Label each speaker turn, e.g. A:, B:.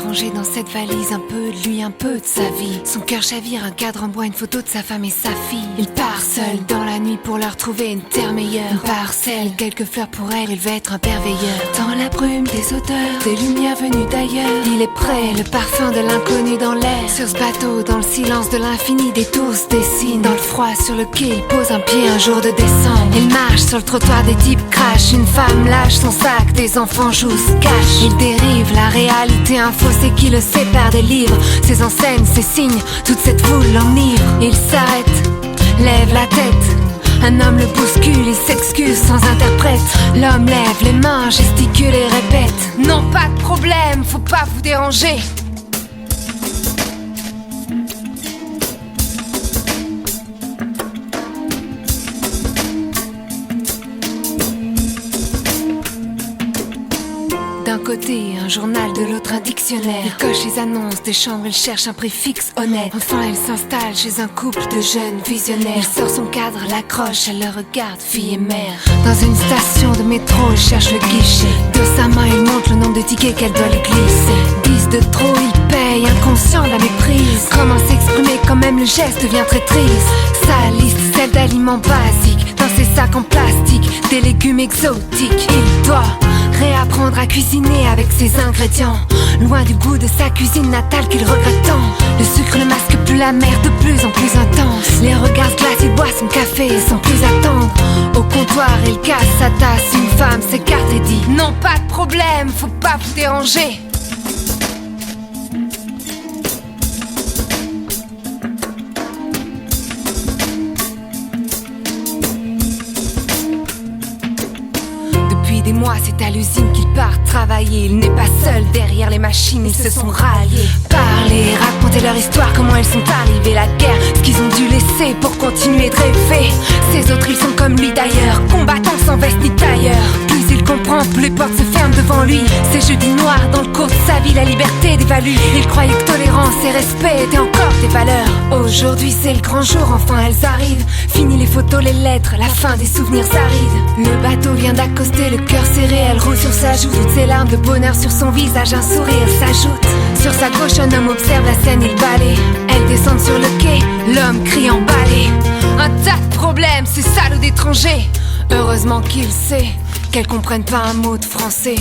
A: rangé dans cette valise, un peu de lui, un peu de sa vie. Son cœur chavire, un cadre en bois, une photo de sa femme et sa fille. Il part seul dans la nuit pour leur trouver une terre meilleure. Une parcelle, quelques fleurs pour elle, il veut être un père veilleur. Dans la brume des odeurs, des lumières venues d'ailleurs, il est prêt, le parfum de l'inconnu dans l'air. Sur ce bateau, dans le silence de l'infini, des tours se dessinent. Dans le froid sur le quai, il pose un pied un jour de décembre. Il marche sur le trottoir, des types crachent. Une femme lâche son sac, des enfants jouent, se cachent. Il dérive, la réalité, un fossé qui le sépare des livres. Ses enseignes, ses signes, toute cette foule l'enivre. Il s'arrête, lève la tête. Un homme le bouscule, il s'excuse sans interprète. L'homme lève les mains, gesticule et répète: non, pas de problème, faut pas vous déranger. D'un côté, un journal, de l'autre un dictionnaire. Il coche les annonces des chambres, il cherche un préfixe honnête. Enfin, il s'installe chez un couple de jeunes visionnaires. Il sort son cadre, l'accroche, elle le regarde, fille et mère. Dans une station de métro, il cherche le guichet. De sa main, il montre le nombre de tickets qu'elle doit lui glisser. 10 de trop, il paye, inconscient de la méprise. Comment s'exprimer quand même le geste devient très triste. Sa liste, celle d'aliments basiques, dans ses sacs en plastique, des légumes exotiques. Il doit réapprendre à cuisiner avec ses ingrédients, loin du goût de sa cuisine natale qu'il regrette tant. Le sucre ne masque plus la mer, de plus en plus intense. Les regards glacés, il boit son café sans plus attendre. Au comptoir, il casse sa tasse. Une femme s'écarte et dit: non, pas de problème, faut pas vous déranger. Des mois, c'est à l'usine qu'il part travailler. Il n'est pas seul derrière les machines, ils se sont ralliés. Parler, raconter leur histoire, comment ils sont arrivés, la guerre, ce qu'ils ont dû laisser pour continuer de rêver. Ces autres, ils sont comme lui d'ailleurs, combattants sans veste ni tailleur. Plus il comprend, plus les portes se ferment devant lui. C'est jeudi noir, dans le cours de sa vie, la liberté d'évaluer. Il croyait que tolérance et respect étaient encore des valeurs. Aujourd'hui, c'est le grand jour, enfin elles arrivent. Fini les photos, les lettres, la fin des souvenirs arides. Le bateau vient d'accoster, le cœur serré, elle roule sur sa joue. Toutes ses larmes de bonheur sur son visage, un sourire s'ajoute. Sur sa gauche, un homme observe la scène, il balaie. Elle descend sur le quai, l'homme crie emballé: un tas de problèmes, ces salauds d'étrangers. Heureusement qu'il sait qu'elles comprennent pas un mot de français.